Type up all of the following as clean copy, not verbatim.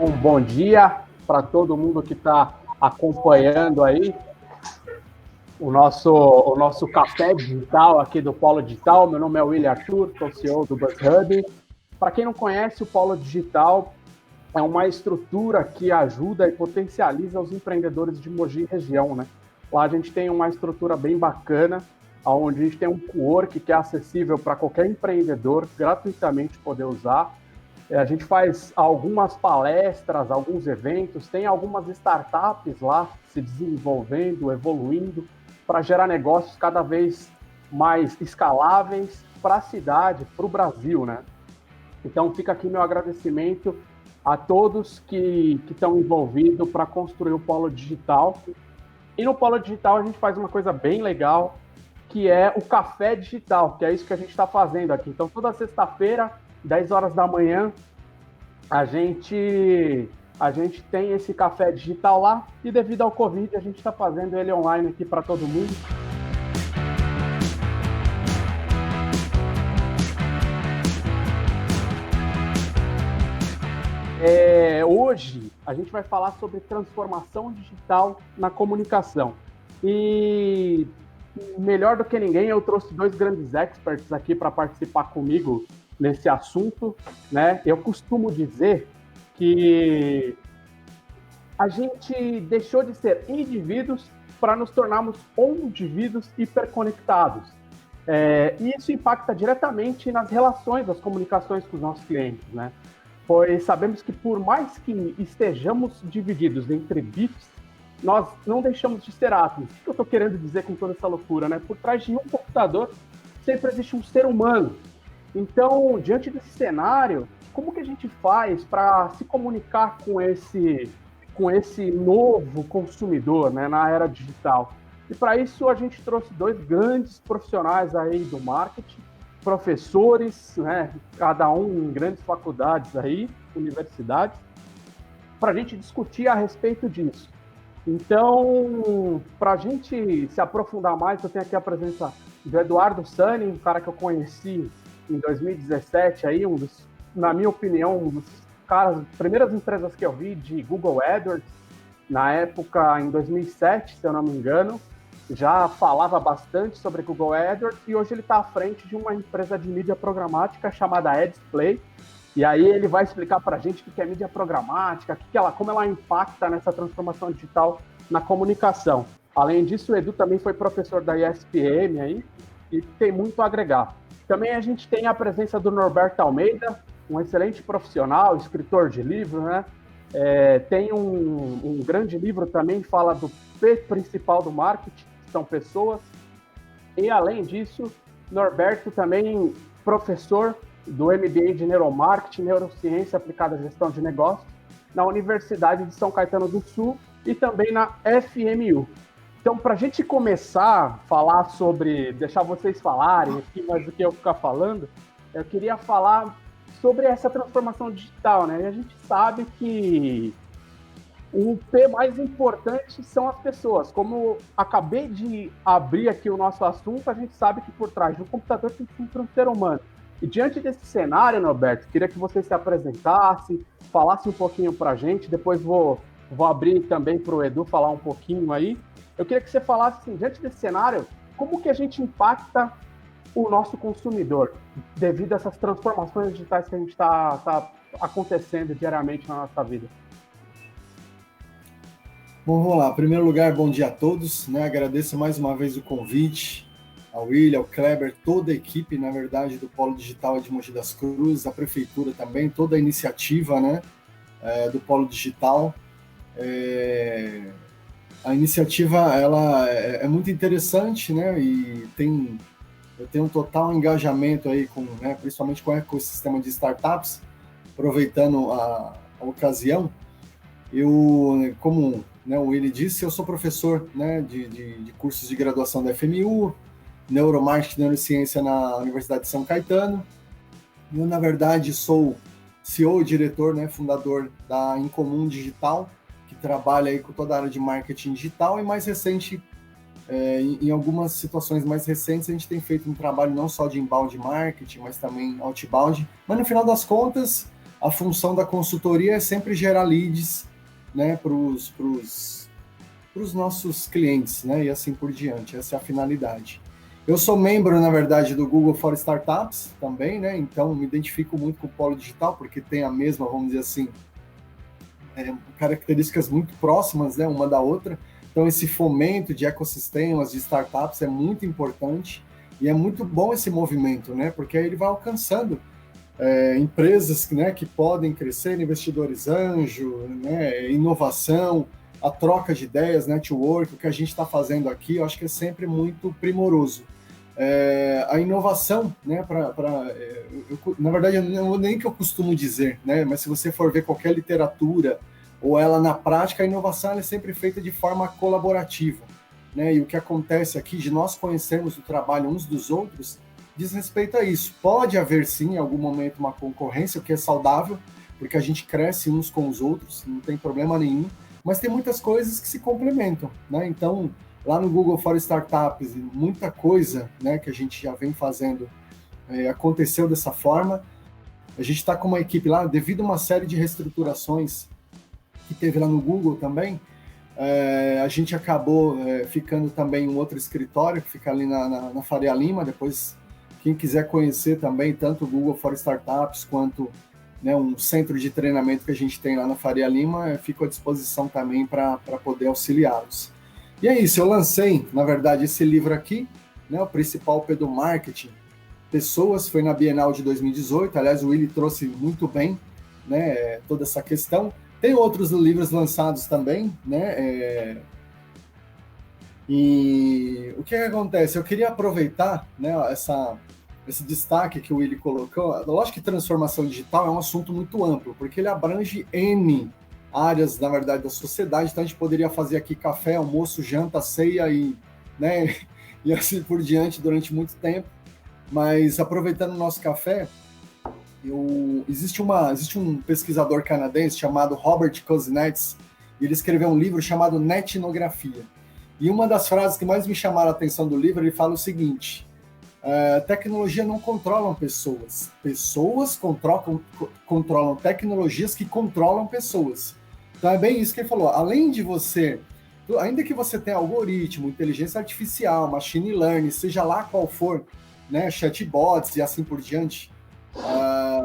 Um bom dia para todo mundo que está acompanhando aí o nosso café digital aqui do Polo Digital. Meu nome é William Arthur, sou CEO do BuzzHub. Para quem não conhece, o Polo Digital é uma estrutura que ajuda e potencializa os empreendedores de Mogi região, né? Lá a gente tem uma estrutura bem bacana, onde a gente tem um co-work que é acessível para qualquer empreendedor gratuitamente poder usar. A gente faz algumas palestras, alguns eventos, tem algumas startups lá se desenvolvendo, evoluindo, para gerar negócios cada vez mais escaláveis para a cidade, para o Brasil, né? Então fica aqui meu agradecimento a todos que estão envolvidos para construir o Polo Digital. E no Polo Digital a gente faz uma coisa bem legal, que é o café digital, que é isso que a gente está fazendo aqui. Então toda sexta-feira, 10 horas da manhã, a gente tem esse café digital lá e devido ao Covid a gente está fazendo ele online aqui para todo mundo. Hoje a gente vai falar sobre transformação digital na comunicação. E melhor do que ninguém, eu trouxe dois grandes experts aqui para participar comigo nesse assunto, né? Eu costumo dizer que a gente deixou de ser indivíduos para nos tornarmos indivíduos hiperconectados. E isso impacta diretamente nas relações, das comunicações com os nossos clientes, né? Pois sabemos que por mais que estejamos divididos entre bits, nós não deixamos de ser átomos. O que eu estou querendo dizer com toda essa loucura, né? Por trás de um computador sempre existe um ser humano. Então, diante desse cenário, como que a gente faz para se comunicar com esse novo consumidor, né, na era digital? E para isso a gente trouxe dois grandes profissionais aí do marketing, professores, né, cada um em grandes faculdades aí, universidades, para a gente discutir a respeito disso. Então, para a gente se aprofundar mais, eu tenho aqui a presença do Eduardo Sani, um cara que eu conheci em 2017, aí, na minha opinião, um dos caras, primeiras empresas que eu vi de Google AdWords, na época, em 2007, se eu não me engano, já falava bastante sobre Google AdWords e hoje ele está à frente de uma empresa de mídia programática chamada AdsPlay. E aí ele vai explicar para a gente o que é mídia programática, como ela impacta nessa transformação digital na comunicação. Além disso, o Edu também foi professor da ESPM aí e tem muito a agregar. Também a gente tem a presença do Norberto Almeida, um excelente profissional, escritor de livro, né? Tem um grande livro também, fala do P principal do marketing, que são pessoas. E além disso, Norberto também professor do MBA de Neuromarketing, Neurociência Aplicada à Gestão de Negócios, na Universidade de São Caetano do Sul e também na FMU. Então, para a gente começar a falar sobre, deixar vocês falarem aqui mais do que eu ficar falando, eu queria falar sobre essa transformação digital, né? E a gente sabe que o P mais importante são as pessoas. Como eu acabei de abrir aqui o nosso assunto, a gente sabe que por trás do computador tem sempre um ser humano. E diante desse cenário, Norberto, queria que você se apresentasse, falasse um pouquinho para a gente, depois vou abrir também para o Edu falar um pouquinho aí. Eu queria que você falasse, assim, diante desse cenário, como que a gente impacta o nosso consumidor devido a essas transformações digitais que a gente está acontecendo diariamente na nossa vida? Bom, vamos lá. Em primeiro lugar, bom dia a todos, né? Agradeço mais uma vez o convite ao William, ao Kleber, toda a equipe, na verdade, do Polo Digital de Mogi das Cruzes, a Prefeitura também, toda a iniciativa, né, do Polo Digital. A iniciativa, ela é muito interessante, né, e eu tenho um total engajamento aí com, né, principalmente com o ecossistema de startups, aproveitando a ocasião. Eu, como, né, o William disse, eu sou professor, né, de cursos de graduação da FMU, Neuromarketing e Neurociência na Universidade de São Caetano. Eu, na verdade, sou CEO e diretor, né, fundador da Incomum Digital, que trabalha aí com toda a área de marketing digital, e mais recente, em algumas situações mais recentes, a gente tem feito um trabalho não só de inbound marketing, mas também outbound. Mas no final das contas, a função da consultoria é sempre gerar leads, né, para os nossos clientes, né, e assim por diante. Essa é a finalidade. Eu sou membro, na verdade, do Google for Startups também, né, então me identifico muito com o Polo Digital, porque tem a mesma, vamos dizer assim, características muito próximas, né, uma da outra. Então, esse fomento de ecossistemas, de startups é muito importante e é muito bom esse movimento, né, porque aí ele vai alcançando empresas, né, que podem crescer, investidores anjo, né, inovação, a troca de ideias, network, o que a gente está fazendo aqui, eu acho que é sempre muito primoroso. A inovação, né, na verdade, nem que eu costumo dizer, né, mas se você for ver qualquer literatura ou ela na prática, a inovação é sempre feita de forma colaborativa, né, e o que acontece aqui de nós conhecermos o trabalho uns dos outros diz respeito a isso. Pode haver, sim, em algum momento uma concorrência, o que é saudável, porque a gente cresce uns com os outros, não tem problema nenhum, mas tem muitas coisas que se complementam, né? Então, lá no Google for Startups, muita coisa, né, que a gente já vem fazendo aconteceu dessa forma. A gente está com uma equipe lá, devido a uma série de reestruturações que teve lá no Google também, a gente acabou ficando também em um outro escritório, que fica ali na Faria Lima. Depois, quem quiser conhecer também, tanto o Google for Startups quanto, né, um centro de treinamento que a gente tem lá na Faria Lima, fico à disposição também para poder auxiliá-los. E é isso, eu lancei, na verdade, esse livro aqui, né, o Principal P do Marketing, Pessoas, foi na Bienal de 2018, aliás, o Willy trouxe muito bem, né, toda essa questão. Tem outros livros lançados também, né, e o que acontece? Eu queria aproveitar, né, esse destaque que o Willy colocou. Lógico que transformação digital é um assunto muito amplo, porque ele abrange N áreas, na verdade, da sociedade. Então, a gente poderia fazer aqui café, almoço, janta, ceia e, né, e assim por diante durante muito tempo. Mas, aproveitando o nosso café, existe um pesquisador canadense chamado Robert Kozinets, e ele escreveu um livro chamado Netnografia. E uma das frases que mais me chamaram a atenção do livro, ele fala o seguinte: tecnologia não controlam pessoas. Pessoas controlam tecnologias que controlam pessoas. Então é bem isso que ele falou. Além de você, ainda que você tenha algoritmo, inteligência artificial, machine learning, seja lá qual for, né, chatbots e assim por diante,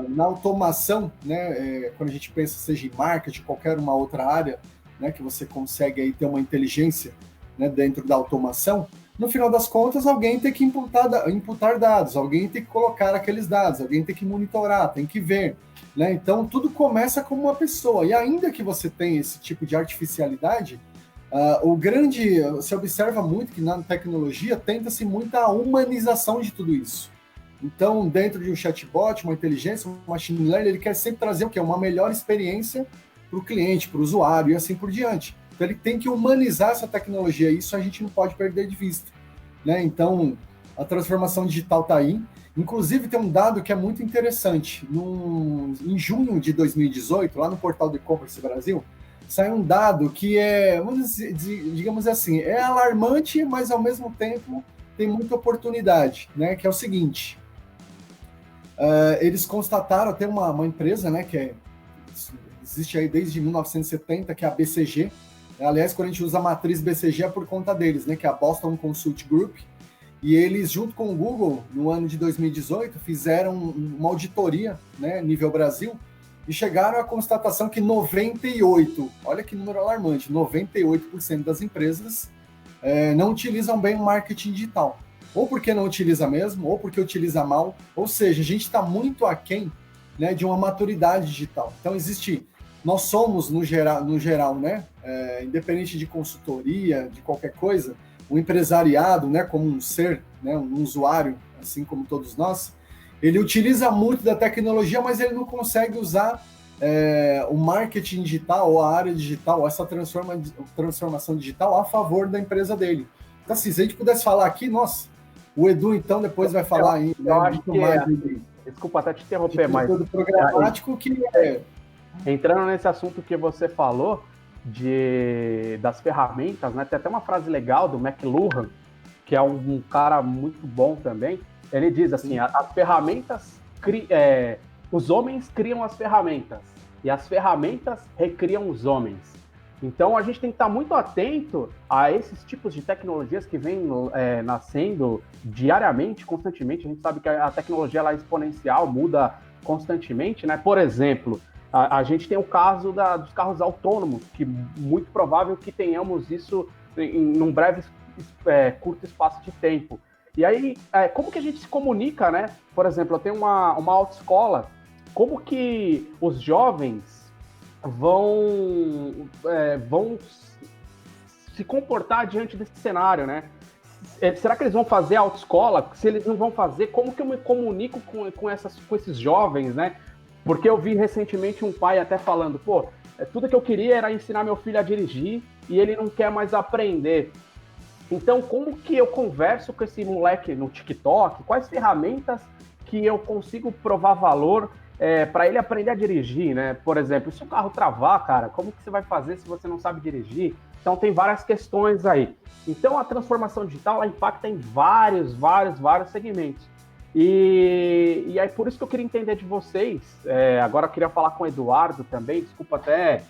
na automação, né, quando a gente pensa, seja em marketing, qualquer uma outra área, né, que você consegue aí ter uma inteligência, né, dentro da automação, no final das contas, alguém tem que imputar dados, alguém tem que colocar aqueles dados, alguém tem que monitorar, tem que ver, né? Então, tudo começa como uma pessoa. E ainda que você tenha esse tipo de artificialidade, você observa muito que na tecnologia tenta-se muita humanização de tudo isso. Então, dentro de um chatbot, uma inteligência, um machine learning, ele quer sempre trazer o quê? Uma melhor experiência para o cliente, para o usuário e assim por diante. Então, ele tem que humanizar essa tecnologia, e isso a gente não pode perder de vista, né? Então, a transformação digital está aí. Inclusive, tem um dado que é muito interessante. Em junho de 2018, lá no portal do E-Commerce Brasil, saiu um dado que digamos assim, é alarmante, mas ao mesmo tempo tem muita oportunidade, né? Que é o seguinte: eles constataram, tem uma empresa, né, que existe aí desde 1970, que é a BCG. Aliás, quando a gente usa a matriz BCG é por conta deles, né, que é a Boston Consult Group, e eles, junto com o Google, no ano de 2018, fizeram uma auditoria, né, nível Brasil, e chegaram à constatação que 98%, olha que número alarmante, 98% das empresas não utilizam bem o marketing digital. Ou porque não utiliza mesmo, ou porque utiliza mal, ou seja, a gente está muito aquém, né, de uma maturidade digital. Então, nós somos, no geral, né, independente de consultoria, de qualquer coisa, o empresariado, né, como um ser, né, um usuário, assim como todos nós, ele utiliza muito da tecnologia, mas ele não consegue usar o marketing digital, ou a área digital, ou essa transformação digital a favor da empresa dele. Então, assim, se a gente pudesse falar aqui, nossa, o Edu, então, depois vai falar ainda. Eu acho que desculpa até te interromper, mas programático que entrando nesse assunto que você falou das ferramentas, né? Tem até uma frase legal do McLuhan, que é um cara muito bom também. Ele diz assim: as ferramentas os homens criam as ferramentas e as ferramentas recriam os homens. Então, a gente tem que estar muito atento a esses tipos de tecnologias que vêm nascendo diariamente, constantemente. A gente sabe que a tecnologia ela é exponencial, muda constantemente, né? Por exemplo, a gente tem o caso dos carros autônomos, que muito provável que tenhamos isso em um breve, curto espaço de tempo. E aí, como que a gente se comunica, né? Por exemplo, eu tenho uma autoescola, como que os jovens vão se comportar diante desse cenário, né? Será que eles vão fazer autoescola? Se eles não vão fazer, como que eu me comunico com esses jovens, né? Porque eu vi recentemente um pai até falando, pô, tudo que eu queria era ensinar meu filho a dirigir e ele não quer mais aprender. Então, como que eu converso com esse moleque no TikTok? Quais ferramentas que eu consigo provar valor para ele aprender a dirigir, né? Por exemplo, se o carro travar, cara, como que você vai fazer se você não sabe dirigir? Então, tem várias questões aí. Então, a transformação digital, ela impacta em vários segmentos. E aí, por isso que eu queria entender de vocês, agora eu queria falar com o Eduardo também, desculpa até,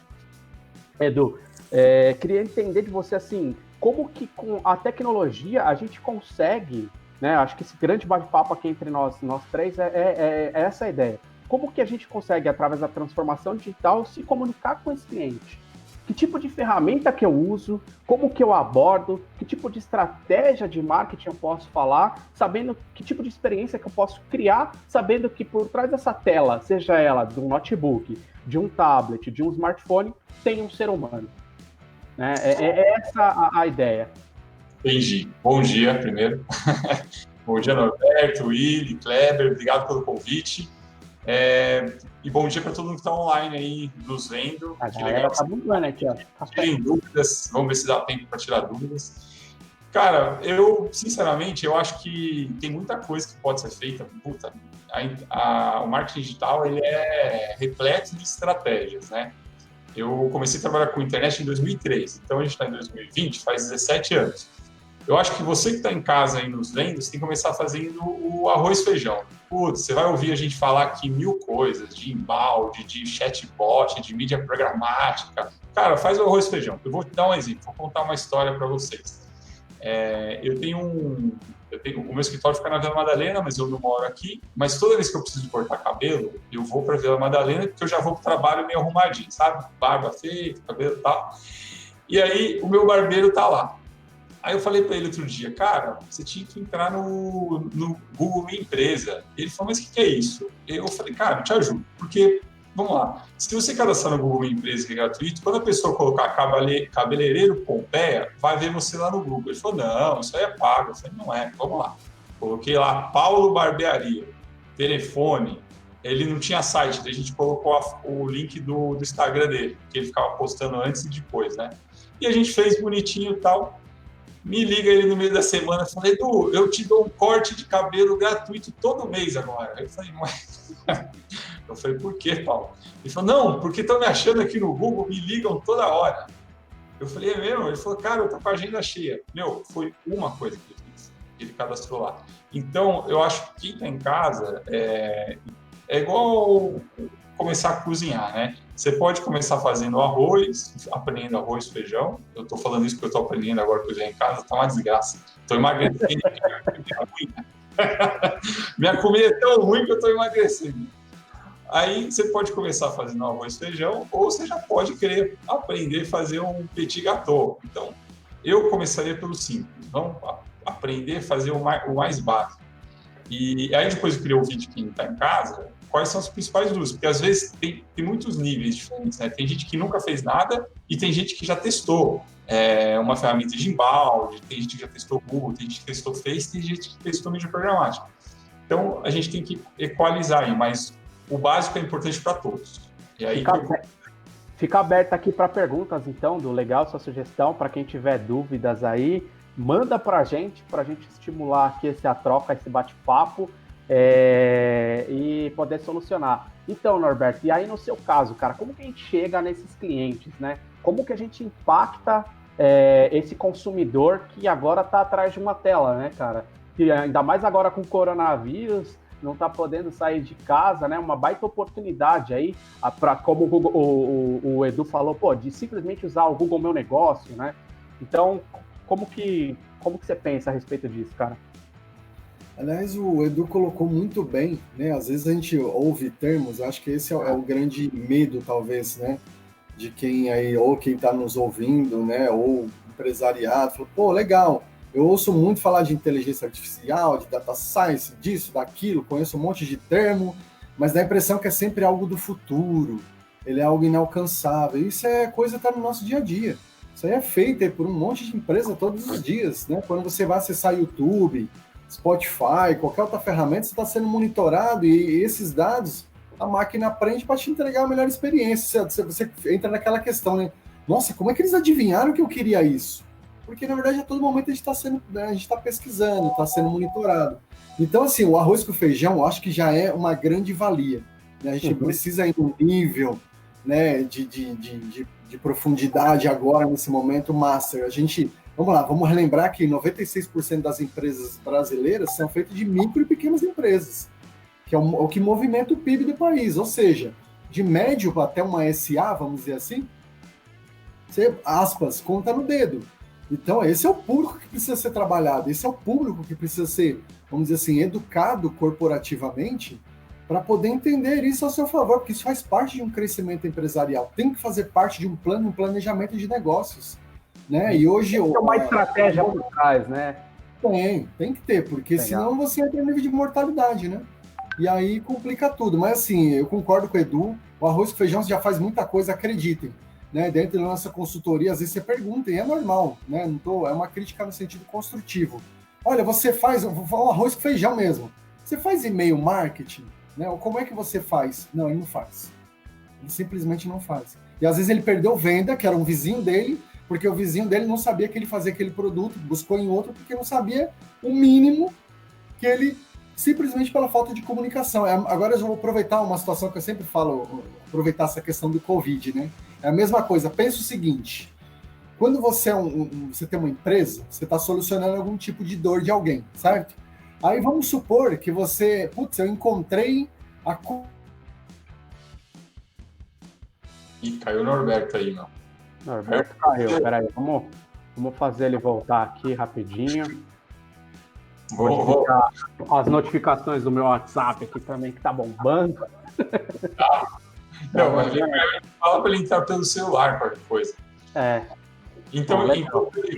Edu, queria entender de você, assim, como que com a tecnologia a gente consegue, né, acho que esse grande bate-papo aqui entre nós três é essa a ideia. Como que a gente consegue, através da transformação digital, se comunicar com esse cliente? Que tipo de ferramenta que eu uso? Como que eu abordo? Que tipo de estratégia de marketing eu posso falar? Sabendo que tipo de experiência que eu posso criar, sabendo que por trás dessa tela, seja ela de um notebook, de um tablet, de um smartphone, tem um ser humano. Né? É essa a ideia. Entendi. Bom dia, primeiro. Bom dia, Norberto, Willy, Kleber, obrigado pelo convite. E bom dia para todo mundo que está online aí, nos vendo. A galera tá bombando aqui, ó. Tem dúvidas, vamos ver se dá tempo para tirar dúvidas. Cara, sinceramente, eu acho que tem muita coisa que pode ser feita. Puta, o marketing digital, ele é repleto de estratégias, né? Eu comecei a trabalhar com internet em 2003, então a gente está em 2020, faz 17 anos. Eu acho que você que está em casa aí nos vendo, você tem que começar fazendo o arroz e feijão. Putz, você vai ouvir a gente falar aqui 1000 coisas, de embalde, de chatbot, de mídia programática. Cara, faz o arroz e feijão. Eu vou te dar um exemplo, vou contar uma história para vocês. O meu escritório fica na Vila Madalena, mas eu não moro aqui. Mas toda vez que eu preciso cortar cabelo, eu vou para a Vila Madalena, porque eu já vou para o trabalho meio arrumadinho, sabe? Barba feita, cabelo e tal. E aí, o meu barbeiro tá lá. Aí eu falei para ele outro dia, cara, você tinha que entrar no Google Minha Empresa. Ele falou, mas o que é isso? Eu falei, cara, eu te ajudo, porque, vamos lá, se você cadastrar no Google Minha Empresa, que é gratuito, quando a pessoa colocar cabeleireiro Pompeia, vai ver você lá no Google. Ele falou, não, isso aí é pago. Eu falei, não é, vamos lá. Coloquei lá, Paulo Barbearia, telefone, ele não tinha site, daí a gente colocou o link do Instagram dele, que ele ficava postando antes e depois, né? E a gente fez bonitinho e tal. Me liga ele no meio da semana e fala, Edu, eu te dou um corte de cabelo gratuito todo mês agora. Eu falei, mas... Eu falei, por quê, Paulo? Ele falou, não, porque estão me achando aqui no Google, me ligam toda hora. Eu falei, é mesmo? Ele falou, cara, eu tô com a agenda cheia. Meu, foi uma coisa que ele fez, ele cadastrou lá. Então, eu acho que quem está em casa é igual começar a cozinhar, né? Você pode começar fazendo arroz, aprendendo arroz, feijão. Eu estou falando isso porque eu estou aprendendo agora a cozinhar em casa, tá uma desgraça. Estou emagrecendo. Minha comida é tão ruim que eu estou emagrecendo. Aí você pode começar fazendo arroz e feijão, ou você já pode querer aprender a fazer um petit gâteau. Então, eu começaria pelo simples. Vamos aprender a fazer o mais básico. E aí depois eu queria ouvir de quem está em casa quais são as principais dúvidas, porque às vezes tem muitos níveis diferentes, né? Tem gente que nunca fez nada e tem gente que já testou uma ferramenta de embalde, tem gente que já testou Google, tem gente que testou Face, tem gente que testou mídia programática. Então, a gente tem que equalizar aí, mas o básico é importante para todos. E aí Fica aberto aqui para perguntas, então, do legal, sua sugestão, para quem tiver dúvidas aí, manda para a gente estimular aqui essa troca, esse bate-papo, e poder solucionar. Então, Norberto, e aí no seu caso, cara, como que a gente chega nesses clientes, né? Como que a gente impacta esse consumidor que agora está atrás de uma tela, né, cara? E ainda mais agora com o coronavírus, não está podendo sair de casa, né? Uma baita oportunidade aí, para como o Edu falou, pô, de simplesmente usar o Google Meu Negócio, né? Então, como que você pensa a respeito disso, cara? Aliás, o Edu colocou muito bem, né? Às vezes a gente ouve termos, acho que esse é o grande medo, talvez, né? De quem aí, ou quem está nos ouvindo, né? Ou empresariado, falou, pô, legal, eu ouço muito falar de inteligência artificial, de data science, disso, daquilo, conheço um monte de termo, mas dá a impressão que é sempre algo do futuro, ele é algo inalcançável. Isso é coisa que está no nosso dia a dia. Isso aí é feito por um monte de empresa todos os dias, né? Quando você vai acessar YouTube, Spotify, qualquer outra ferramenta, você está sendo monitorado e esses dados a máquina aprende para te entregar a melhor experiência. Você entra naquela questão, né? Nossa, como é que eles adivinharam que eu queria isso? Porque, na verdade, a todo momento a gente está sendo, né, a gente está pesquisando, está sendo monitorado. Então, assim, o arroz com feijão, eu acho que já é uma grande valia. Né? A gente precisa ir num nível, né, de profundidade agora, nesse momento, master. A gente... Vamos lá, vamos relembrar que 96% das empresas brasileiras são feitas de micro e pequenas empresas, que é o que movimenta o PIB do país. Ou seja, de médio até uma SA, vamos dizer assim, você, aspas, conta no dedo. Então, esse é o público que precisa ser trabalhado, esse é o público que precisa ser, vamos dizer assim, educado corporativamente para poder entender isso a seu favor, porque isso faz parte de um crescimento empresarial, tem que fazer parte de um plano, um planejamento de negócios. Né? E hoje... Tem uma estratégia por trás, né? Tem que ter, porque senão você entra no nível de mortalidade, né? E aí complica tudo. Mas assim, eu concordo com o Edu, o arroz com feijão já faz muita coisa, acreditem. Né? Dentro da nossa consultoria, às vezes você pergunta, e é normal, né? É uma crítica no sentido construtivo. Olha, você faz, vou falar arroz com feijão mesmo. Você faz e-mail marketing? Né? Ou como é que você faz? Não, ele não faz. Ele simplesmente não faz. E às vezes ele perdeu venda, que era um vizinho dele, porque o vizinho dele não sabia que ele fazia aquele produto, buscou em outro, porque não sabia o mínimo que ele, simplesmente pela falta de comunicação. Agora eu vou aproveitar uma situação que eu sempre falo, aproveitar essa questão do Covid, né? É a mesma coisa, pensa o seguinte, quando você, você tem uma empresa, você está solucionando algum tipo de dor de alguém, certo? Aí vamos supor que você, eu encontrei a... Ih, caiu o Norberto aí, meu. Norberto caiu, peraí, vamos fazer ele voltar aqui rapidinho. Vou as notificações do meu WhatsApp aqui também, que tá bombando. Não, mas fala para ele entrar pelo celular, qualquer coisa. Então ele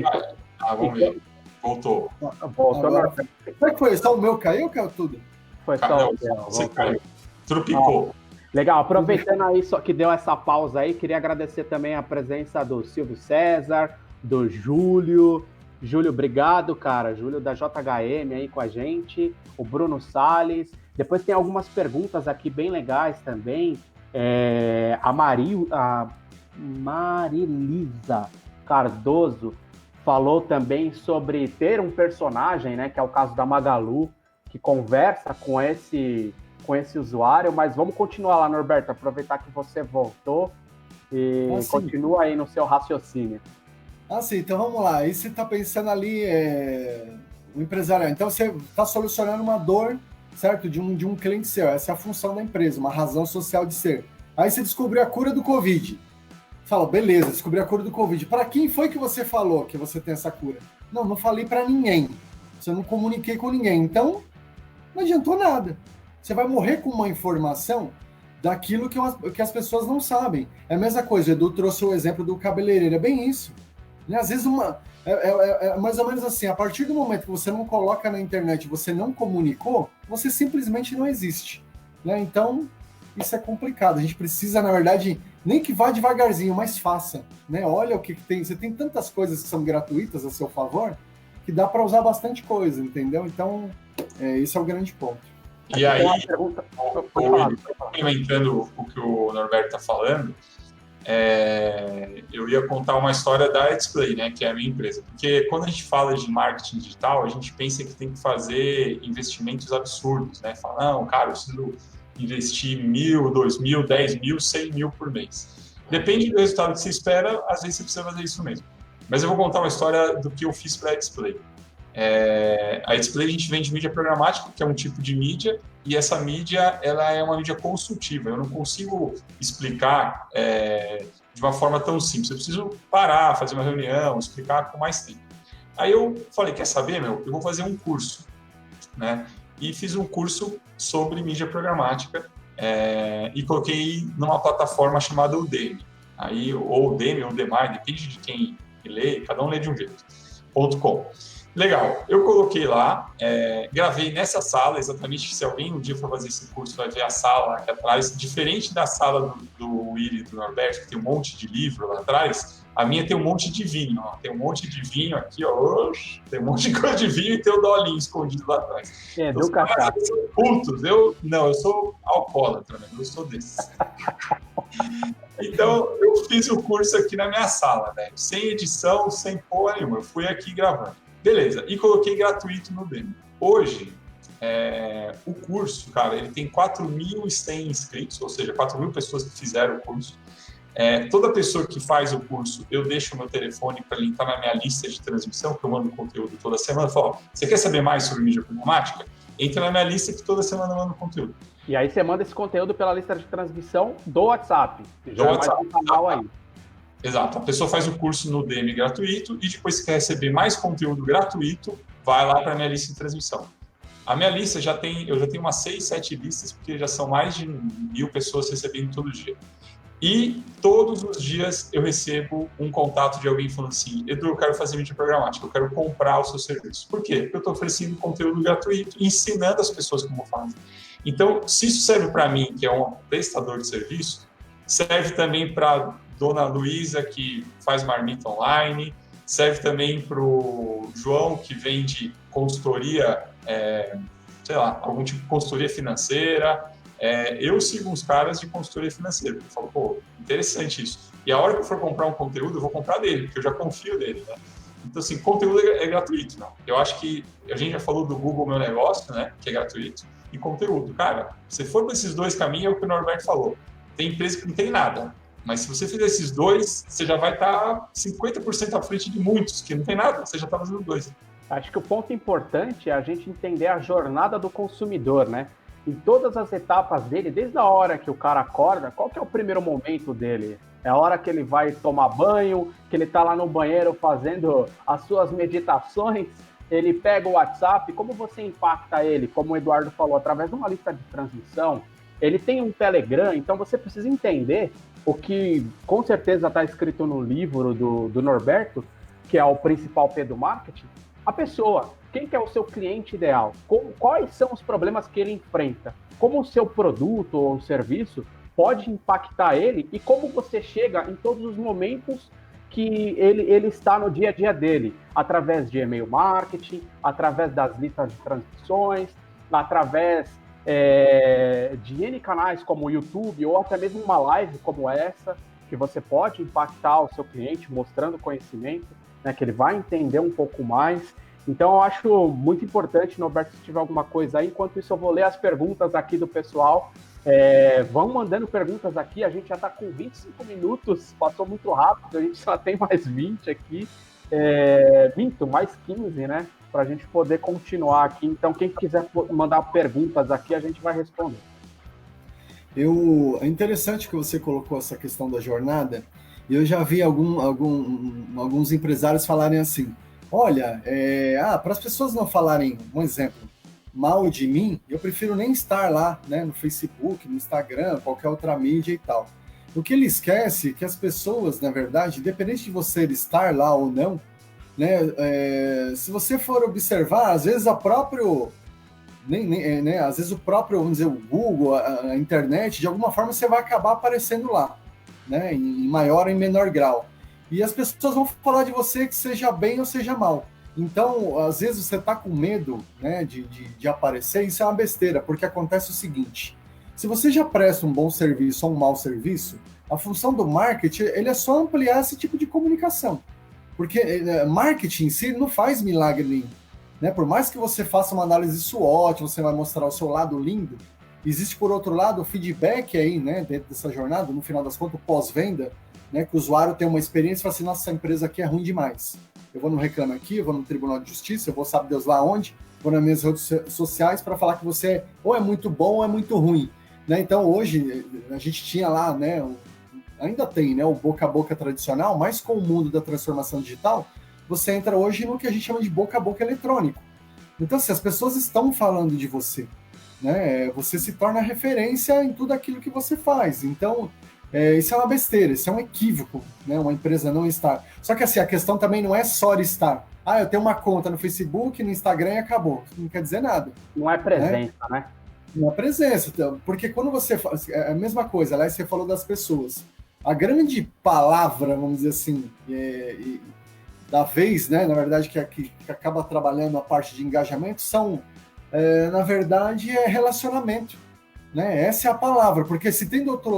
vai... vamos ver. Voltou. Voltou, Norberto. Como é que foi? Só o meu caiu ou caiu tudo? Foi só o meu. Você caiu. Trupicou. Legal, aproveitando aí só que deu essa pausa aí, queria agradecer também a presença do Silvio César, do Júlio. Júlio, obrigado, cara. Júlio da JHM aí com a gente, o Bruno Salles. Depois tem algumas perguntas aqui bem legais também. A Marilisa Cardoso falou também sobre ter um personagem, né, que é o caso da Magalu, que conversa com esse usuário, mas vamos continuar lá, Norberto, aproveitar que você voltou e continua aí no seu raciocínio. Sim, então vamos lá. Aí você está pensando ali, o empresarial. Então você está solucionando uma dor, certo? De um cliente seu. Essa é a função da empresa, uma razão social de ser. Aí você descobriu a cura do Covid. Fala, beleza, descobri a cura do Covid. Para quem foi que você falou que você tem essa cura? Não falei para ninguém. Você não comuniquei com ninguém. Então, não adiantou nada. Você vai morrer com uma informação daquilo que as pessoas não sabem. É a mesma coisa, o Edu trouxe o exemplo do cabeleireiro, é bem isso. Né? Às vezes é mais ou menos assim, a partir do momento que você não coloca na internet, você não comunicou, você simplesmente não existe. Né? Então, isso é complicado. A gente precisa, na verdade, nem que vá devagarzinho, mas faça. Né? Olha o que tem. Você tem tantas coisas que são gratuitas a seu favor, que dá para usar bastante coisa, entendeu? Então, esse é o grande ponto. E aí, complementando o que o Norberto está falando, eu ia contar uma história da Display, né, que é a minha empresa. Porque quando a gente fala de marketing digital, a gente pensa que tem que fazer investimentos absurdos, né? Fala, não, cara, eu preciso investir 1.000, 2.000, 10.000, 100.000 por mês. Depende do resultado que você espera, às vezes você precisa fazer isso mesmo. Mas eu vou contar uma história do que eu fiz para a Display. A Display a gente vende mídia programática, que é um tipo de mídia, e essa mídia ela é uma mídia consultiva. Eu não consigo explicar de uma forma tão simples. Eu preciso parar, fazer uma reunião, explicar com mais tempo. Aí eu falei, quer saber, eu vou fazer um curso, né? E fiz um curso sobre mídia programática e coloquei numa plataforma chamada Udemy. Aí, ou Udemy ou Udemy, depende de quem lê, cada um lê de um jeito. .com. Legal, eu coloquei lá, gravei nessa sala, exatamente, se alguém um dia for fazer esse curso, vai ver a sala aqui atrás, diferente da sala do Willy e do Norberto, que tem um monte de livro lá atrás, a minha tem um monte de vinho, ó. Tem um monte de vinho aqui, ó, tem um monte de coisa de vinho e tem o dolinho escondido lá atrás. Do café. Putos, eu sou alcoólatra, eu sou desses. Então, eu fiz o curso aqui na minha sala, velho, sem edição, sem porra nenhuma, eu fui aqui gravando. Beleza, e coloquei gratuito no Udemy. Hoje, o curso, cara, ele tem 4.100 inscritos, ou seja, 4.000 pessoas que fizeram o curso. Toda pessoa que faz o curso, eu deixo o meu telefone para ele entrar na minha lista de transmissão, que eu mando conteúdo toda semana. Eu falo, você quer saber mais sobre mídia programática? Entra na minha lista que toda semana eu mando conteúdo. E aí você manda esse conteúdo pela lista de transmissão do WhatsApp. Do WhatsApp. Mais um canal aí. Exato. A pessoa faz o curso no Udemy gratuito e depois, se quer receber mais conteúdo gratuito, vai lá para a minha lista de transmissão. A minha lista eu já tenho umas 6, 7 listas, porque já são mais de 1.000 pessoas recebendo todo dia. E todos os dias eu recebo um contato de alguém falando assim, Edu, eu quero fazer mídia programática, eu quero comprar o seu serviço. Por quê? Porque eu estou oferecendo conteúdo gratuito, ensinando as pessoas como fazem. Então, se isso serve para mim, que é um prestador de serviço, serve também para Dona Luísa, que faz marmita online, serve também para o João, que vende consultoria, algum tipo de consultoria financeira. Eu sigo uns caras de consultoria financeira, eu falo, pô, interessante isso. E a hora que eu for comprar um conteúdo, eu vou comprar dele, porque eu já confio nele, né? Então, assim, conteúdo é gratuito, não. Eu acho que a gente já falou do Google Meu Negócio, né, que é gratuito, e conteúdo. Cara, se for para esses dois caminhos, é o que o Norberto falou. Tem empresa que não tem nada, mas se você fizer esses dois, você já vai estar 50% à frente de muitos que não tem nada, você já está fazendo dois. Acho que o ponto importante é a gente entender a jornada do consumidor, né? Em todas as etapas dele, desde a hora que o cara acorda, qual que é o primeiro momento dele? É a hora que ele vai tomar banho, que ele está lá no banheiro fazendo as suas meditações, ele pega o WhatsApp, como você impacta ele? Como o Eduardo falou, através de uma lista de transmissão, ele tem um Telegram, então você precisa entender o que com certeza está escrito no livro do Norberto, que é o principal P do marketing, a pessoa, quem que é o seu cliente ideal? Quais são os problemas que ele enfrenta? Como o seu produto ou serviço pode impactar ele e como você chega em todos os momentos que ele está no dia a dia dele, através de e-mail marketing, através das listas de transmissões, através de N canais como o YouTube ou até mesmo uma live como essa, que você pode impactar o seu cliente mostrando conhecimento, né, que ele vai entender um pouco mais. Então, eu acho muito importante, Norberto, se tiver alguma coisa aí. Enquanto isso, eu vou ler as perguntas aqui do pessoal. Vão mandando perguntas aqui, a gente já está com 25 minutos, passou muito rápido, a gente só tem mais 20 aqui. Mais 15, né? Para a gente poder continuar aqui. Então, quem quiser mandar perguntas aqui, a gente vai responder. É interessante que você colocou essa questão da jornada, e eu já vi alguns empresários falarem assim, olha, para as pessoas não falarem, um exemplo, mal de mim, eu prefiro nem estar lá, né, no Facebook, no Instagram, qualquer outra mídia e tal. O que ele esquece é que as pessoas, na verdade, independente de você estar lá ou não, né, se você for observar, às vezes às vezes o próprio, vamos dizer, o Google, a internet, de alguma forma você vai acabar aparecendo lá, né, em maior ou em menor grau. E as pessoas vão falar de você que seja bem ou seja mal. Então, às vezes você está com medo, né, de aparecer, isso é uma besteira, porque acontece o seguinte, se você já presta um bom serviço ou um mau serviço, a função do marketing ele é só ampliar esse tipo de comunicação. Porque marketing em si não faz milagre nenhum, né? Por mais que você faça uma análise SWOT, você vai mostrar o seu lado lindo, existe, por outro lado, o feedback aí, né, dentro dessa jornada, no final das contas, o pós-venda, né, que o usuário tem uma experiência e fala assim, nossa, essa empresa aqui é ruim demais. eu vou no Reclame Aqui, eu vou no Tribunal de Justiça, eu vou sabe Deus lá onde, vou nas minhas redes sociais para falar que você ou é muito bom ou é muito ruim, né? Então hoje a gente tinha lá, né, ainda tem, né, o boca a boca tradicional, mas com o mundo da transformação digital, você entra hoje no que a gente chama de boca a boca eletrônico. Então, se as pessoas estão falando de você, né, você se torna referência em tudo aquilo que você faz. Então, isso é uma besteira, isso é um equívoco, né, uma empresa não estar. Só que assim, a questão também não é só estar. Ah, eu tenho uma conta no Facebook, no Instagram e acabou. Não quer dizer nada. Não é presença, né? Não é presença. Porque quando você faz... É a mesma coisa, aliás, você falou das pessoas. A grande palavra, vamos dizer assim, da vez, né, na verdade, que acaba trabalhando a parte de engajamento, são, na verdade, relacionamento. Né? Essa é a palavra, porque se tem do outro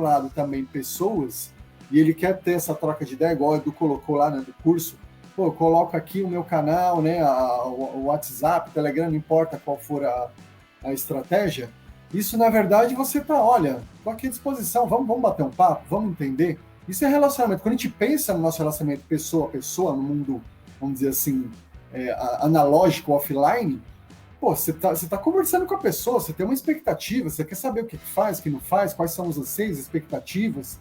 lado também pessoas, e ele quer ter essa troca de ideia, igual o Edu colocou lá, né, do curso, pô, eu coloco aqui o meu canal, né, o WhatsApp, o Telegram, não importa qual for a estratégia, isso, na verdade, você tá, olha, tô aqui à disposição, vamos bater um papo, vamos entender. Isso é relacionamento. Quando a gente pensa no nosso relacionamento pessoa a pessoa, no mundo, vamos dizer assim, analógico, offline, pô, você tá conversando com a pessoa, você tem uma expectativa, você quer saber o que faz, o que não faz, quais são os anseios, expectativas,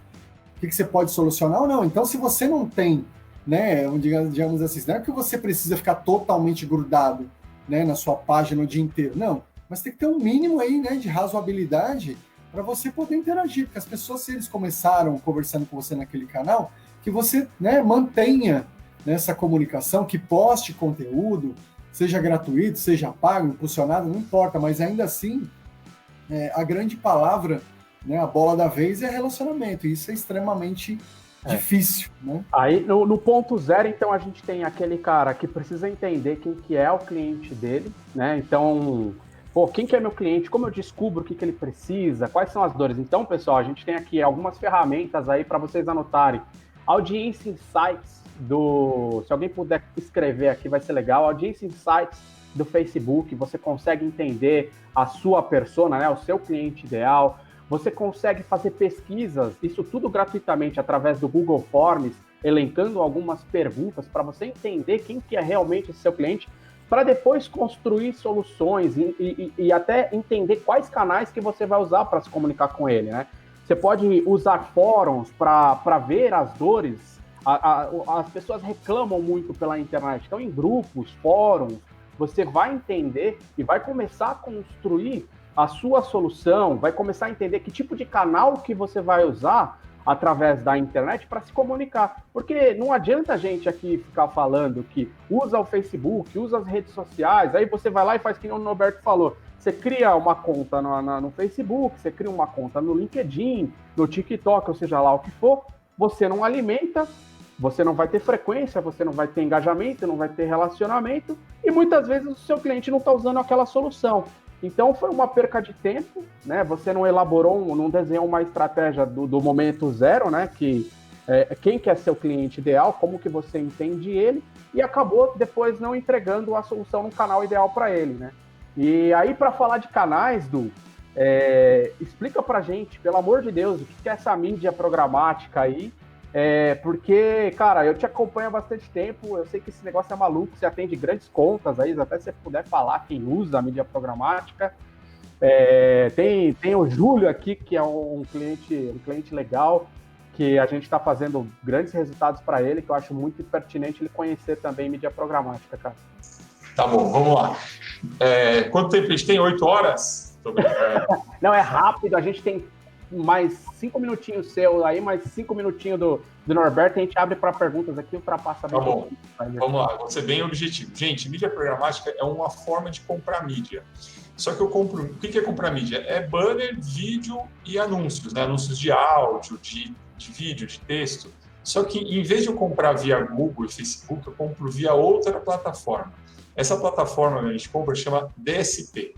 o que você pode solucionar ou não. Então, se você não tem, né, digamos assim, não é que você precisa ficar totalmente grudado, né, na sua página o dia inteiro, não. Mas tem que ter um mínimo aí, né, de razoabilidade para você poder interagir, porque as pessoas, se eles começaram conversando com você naquele canal, que você, né, mantenha nessa comunicação, que poste conteúdo, seja gratuito, seja pago, impulsionado, não importa, mas ainda assim, a grande palavra, né, a bola da vez é relacionamento, e isso é extremamente difícil, né? Aí, no ponto zero, então, a gente tem aquele cara que precisa entender quem que é o cliente dele, né? Então, pô, quem que é meu cliente? Como eu descubro o que ele precisa? Quais são as dores? Então, pessoal, a gente tem aqui algumas ferramentas aí para vocês anotarem. Audiência Insights se alguém puder escrever aqui, vai ser legal. Audiência Insights do Facebook, você consegue entender a sua persona, né? O seu cliente ideal. Você consegue fazer pesquisas, isso tudo gratuitamente, através do Google Forms, elencando algumas perguntas para você entender quem que é realmente esse seu cliente, para depois construir soluções e até entender quais canais que você vai usar para se comunicar com ele, né? Você pode usar fóruns para ver as dores. As pessoas reclamam muito pela internet, então em grupos, fóruns, você vai entender e vai começar a construir a sua solução, vai começar a entender que tipo de canal que você vai usar através da internet para se comunicar. Porque não adianta a gente aqui ficar falando que usa o Facebook, usa as redes sociais, aí você vai lá e faz que o Norberto falou. Você cria uma conta no Facebook, você cria uma conta no LinkedIn, no TikTok, ou seja lá o que for, você não alimenta, você não vai ter frequência, você não vai ter engajamento, não vai ter relacionamento, e muitas vezes o seu cliente não está usando aquela solução. Então, foi uma perca de tempo, né? Você não elaborou, não desenhou uma estratégia do momento zero, né? Que quem que é seu cliente ideal, como que você entende ele, e acabou depois não entregando a solução no canal ideal para ele, né? E aí, para falar de canais, explica pra gente, pelo amor de Deus, o que é essa mídia programática aí, porque, cara, eu te acompanho há bastante tempo, eu sei que esse negócio é maluco, você atende grandes contas aí, até se você puder falar quem usa a mídia programática. Tem o Júlio aqui, que é um cliente legal, que a gente está fazendo grandes resultados para ele, que eu acho muito pertinente ele conhecer também mídia programática, cara. Tá bom, vamos lá. Quanto tempo a gente tem? 8 horas? Não, é rápido, a gente tem mais 5 minutinhos seu aí, mais 5 minutinhos do Norberto, a gente abre para perguntas aqui, ultrapassa bem. Tá bom, vamos lá, vou ser bem objetivo. Gente, mídia programática é uma forma de comprar mídia. Só que eu compro... O que é comprar mídia? É banner, vídeo e anúncios, né? Anúncios de áudio, de vídeo, de texto. Só que em vez de eu comprar via Google e Facebook, eu compro via outra plataforma. Essa plataforma que a gente compra chama DSP.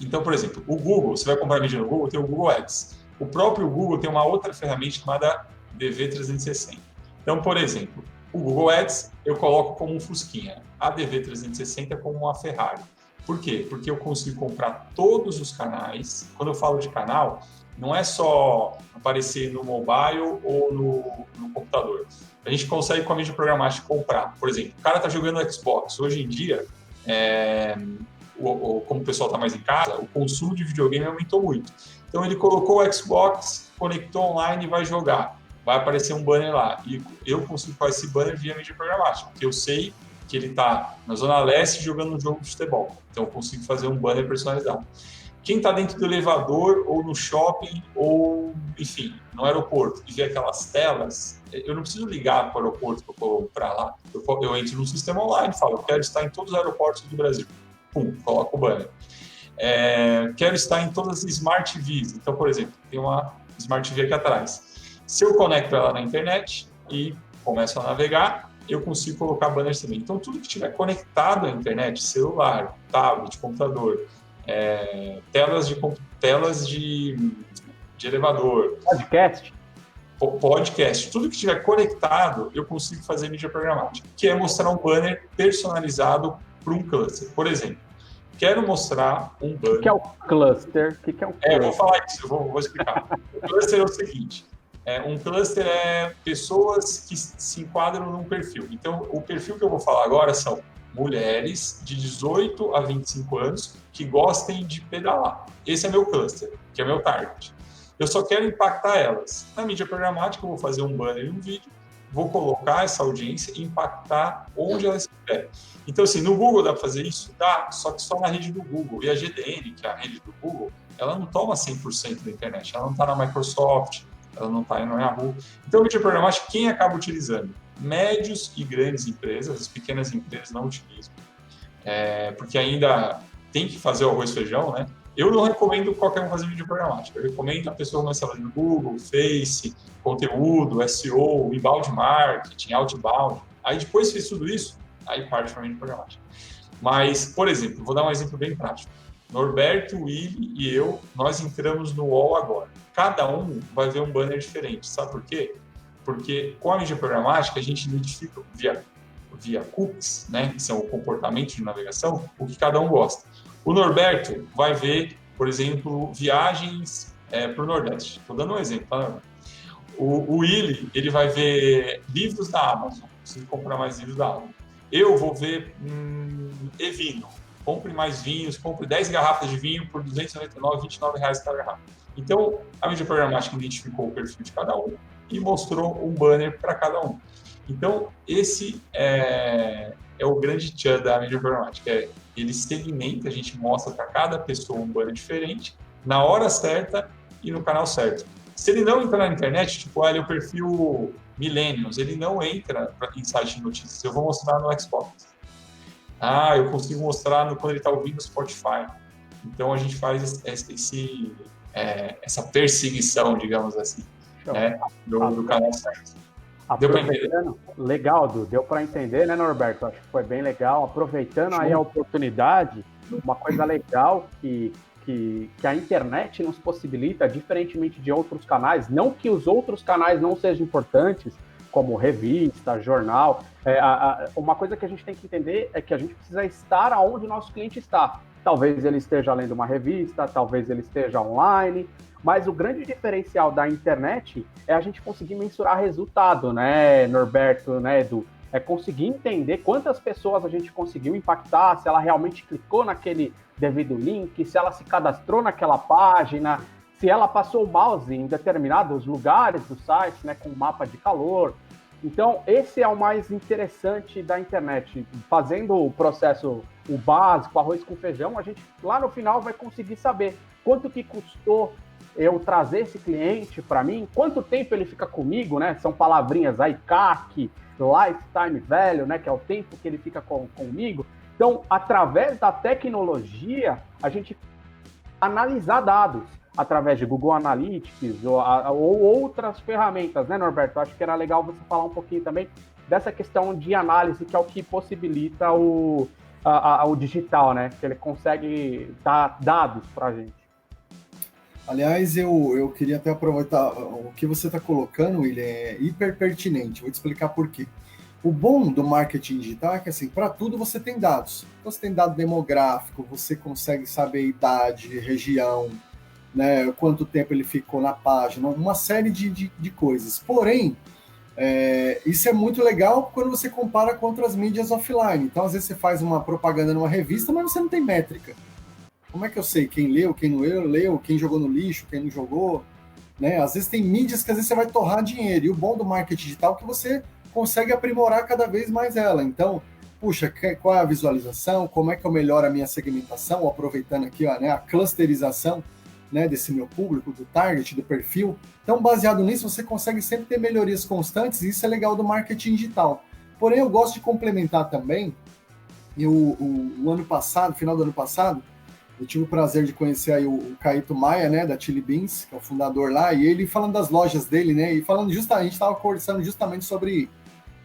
Então, por exemplo, o Google, você vai comprar mídia no Google, tem o Google Ads. O próprio Google tem uma outra ferramenta chamada DV360. Então, por exemplo, o Google Ads eu coloco como um Fusquinha, a DV360 como uma Ferrari. Por quê? Porque eu consigo comprar todos os canais. Quando eu falo de canal, não é só aparecer no mobile ou no computador. A gente consegue, com a mídia programática, comprar. Por exemplo, o cara está jogando Xbox. Hoje em dia, como o pessoal está mais em casa, o consumo de videogame aumentou muito. Então, ele colocou o Xbox, conectou online e vai jogar. Vai aparecer um banner lá. E eu consigo fazer esse banner via mídia programática, porque eu sei que ele está na Zona Leste jogando um jogo de futebol. Então, eu consigo fazer um banner personalizado. Quem está dentro do elevador, ou no shopping, ou, enfim, no aeroporto, e vê aquelas telas, eu não preciso ligar para o aeroporto para comprar lá. Eu entro no sistema online e falo, eu quero estar em todos os aeroportos do Brasil. Pum, coloco o banner. Quero estar em todas as Smart TVs. Então, por exemplo, tem uma Smart TV aqui atrás. Se eu conecto ela na internet e começo a navegar, eu consigo colocar banners também. Então, tudo que estiver conectado à internet, celular, tablet, computador, telas de elevador, podcast, tudo que estiver conectado, eu consigo fazer mídia programática, que é mostrar um banner personalizado para um cluster. Por exemplo, quero mostrar um banner... O que é o cluster? Eu vou falar isso, eu vou explicar. O cluster é o seguinte, um cluster é pessoas que se enquadram num perfil. Então, o perfil que eu vou falar agora são mulheres de 18 a 25 anos que gostem de pedalar. Esse é meu cluster, que é meu target. Eu só quero impactar elas. Na mídia programática, eu vou fazer um banner e um vídeo, vou colocar essa audiência e impactar onde elas estiverem. Então, assim, no Google dá para fazer isso? Dá, só que só na rede do Google. E a GDN, que é a rede do Google, ela não toma 100% da internet. Ela não está na Microsoft, ela não está no Yahoo. Então, a mídia programática, quem acaba utilizando? Médios e grandes empresas, as pequenas empresas não utilizam, porque ainda tem que fazer o arroz e feijão, né? Eu não recomendo qualquer um fazer vídeo programático, eu recomendo a pessoa começar no Google, Face, conteúdo, SEO, inbound marketing, outbound, aí depois fez tudo isso, aí parte para vídeo programático. Mas, por exemplo, vou dar um exemplo bem prático. Norberto, Willy e eu, nós entramos no UOL agora. Cada um vai ver um banner diferente, sabe por quê? Porque com a mídia programática a gente identifica via cookies, né, que são o comportamento de navegação, o que cada um gosta. O Norberto vai ver, por exemplo, viagens para o Nordeste. Estou dando um exemplo, tá? O Willy, ele vai ver livros da Amazon. Preciso comprar mais livros da Amazon. Eu vou ver e-vinho. Compre mais vinhos, compre 10 garrafas de vinho por R$ 299, R$ 29 cada garrafa. Então, a mídia programática identificou o perfil de cada um e mostrou um banner para cada um. Então, esse é o grande tchan da mídia programática. Ele segmenta, a gente mostra para cada pessoa um banner diferente, na hora certa e no canal certo. Se ele não entrar na internet, tipo, olha, o perfil Millennials, ele não entra em site de notícias. Eu vou mostrar no Xbox. Eu consigo mostrar quando ele está ouvindo no Spotify. Então, a gente faz essa perseguição, digamos assim, do canal certo. Deu para entender? Legal, Du. Deu para entender, né, Norberto? Acho que foi bem legal. Aproveitando aí a oportunidade, uma coisa legal que a internet nos possibilita, diferentemente de outros canais, não que os outros canais não sejam importantes, como revista, jornal, uma coisa que a gente tem que entender é que a gente precisa estar onde o nosso cliente está. Talvez ele esteja lendo uma revista, talvez ele esteja online, mas o grande diferencial da internet é a gente conseguir mensurar resultado, né, Norberto, né, Edu? É conseguir entender quantas pessoas a gente conseguiu impactar, se ela realmente clicou naquele devido link, se ela se cadastrou naquela página, se ela passou o mouse em determinados lugares do site, né, com mapa de calor. Então, esse é o mais interessante da internet. Fazendo o processo, o básico, arroz com feijão, a gente lá no final vai conseguir saber quanto que custou eu trazer esse cliente para mim, quanto tempo ele fica comigo, né? São palavrinhas aí, CAC, lifetime value, né? Que é o tempo que ele fica comigo. Então, através da tecnologia, a gente analisar dados através de Google Analytics ou outras ferramentas, né, Norberto? Acho que era legal você falar um pouquinho também dessa questão de análise, que é o que possibilita o digital, né? Que ele consegue dar dados para a gente. Aliás, eu queria até aproveitar o que você está colocando, ele é hiper pertinente. Vou te explicar por quê. O bom do marketing digital é que, assim, para tudo você tem dados. Você tem dado demográfico, você consegue saber idade, região, né, quanto tempo ele ficou na página, uma série de coisas. Porém, isso é muito legal quando você compara com outras mídias offline. Então, às vezes você faz uma propaganda numa revista, mas você não tem métrica. Como é que eu sei quem leu, quem não leu, quem jogou no lixo, quem não jogou? Né? Às vezes tem mídias que às vezes você vai torrar dinheiro. E o bom do marketing digital é que você consegue aprimorar cada vez mais ela. Então, puxa, qual é a visualização? Como é que eu melhoro a minha segmentação? Aproveitando aqui ó, né, a clusterização, né, desse meu público, do target, do perfil. Então, baseado nisso, você consegue sempre ter melhorias constantes, e isso é legal do marketing digital. Porém, eu gosto de complementar também, e o ano passado, final do ano passado, eu tive o prazer de conhecer aí o Caíto Maia, né, da Chili Beans, que é o fundador lá, e ele falando das lojas dele, né, e falando justamente, a gente estava conversando justamente sobre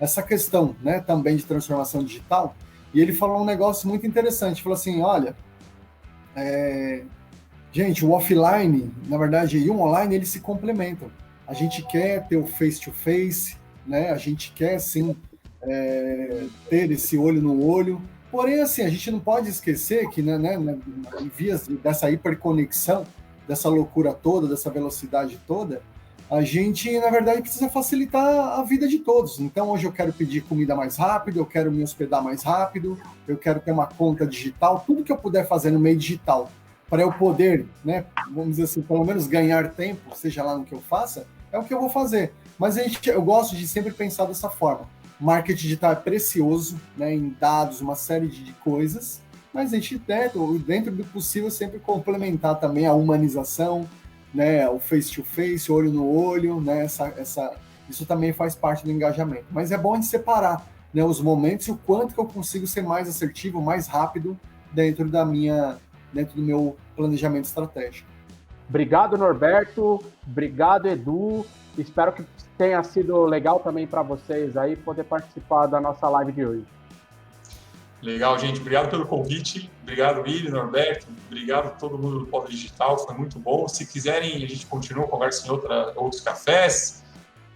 essa questão, né, também de transformação digital, e ele falou um negócio muito interessante, falou assim, olha, gente, o offline, na verdade, e o online, eles se complementam. A gente quer ter o face-to-face, né? A gente quer, sim, ter esse olho no olho. Porém, assim, a gente não pode esquecer que, né, em vias dessa hiperconexão, dessa loucura toda, dessa velocidade toda, a gente, na verdade, precisa facilitar a vida de todos. Então, hoje eu quero pedir comida mais rápido, eu quero me hospedar mais rápido, eu quero ter uma conta digital, tudo que eu puder fazer no meio digital, para eu poder, né, vamos dizer assim, pelo menos ganhar tempo, seja lá no que eu faça, é o que eu vou fazer. Mas eu gosto de sempre pensar dessa forma. Marketing digital é precioso, né, em dados, uma série de coisas, mas a gente, dentro do possível, sempre complementar também a humanização, né, o face-to-face, olho no olho, né, isso também faz parte do engajamento. Mas é bom a gente separar, né, os momentos e o quanto que eu consigo ser mais assertivo, mais rápido dentro do meu planejamento estratégico. Obrigado, Norberto. Obrigado, Edu. Espero que tenha sido legal também para vocês aí poder participar da nossa live de hoje. Legal, gente. Obrigado pelo convite. Obrigado, Willi, Norberto. Obrigado a todo mundo do Polo Digital. Foi muito bom. Se quiserem, a gente continua a conversa em outros cafés.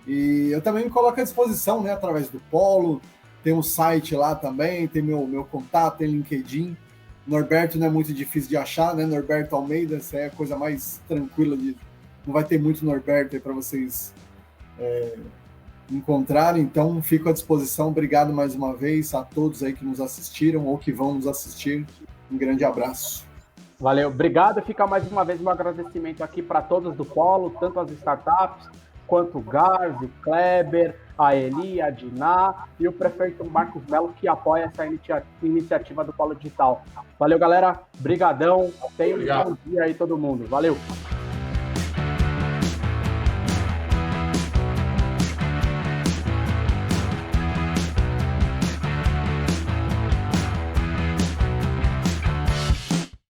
E eu também me coloco à disposição, né, através do Polo. Tem um site lá também, tem meu contato, tem LinkedIn. Norberto não é muito difícil de achar, né? Norberto Almeida, essa é a coisa mais tranquila não vai ter muito Norberto aí para vocês encontrarem, então fico à disposição. Obrigado mais uma vez a todos aí que nos assistiram ou que vão nos assistir. Um grande abraço. Valeu, obrigado. Fica mais uma vez meu agradecimento aqui para todos do Polo, tanto as startups, quanto o Gars, o Kleber, a Eli, a Diná e o prefeito Marcos Melo, que apoia essa iniciativa do Polo Digital. Valeu, galera. Brigadão. Tenha um bom dia aí todo mundo. Valeu.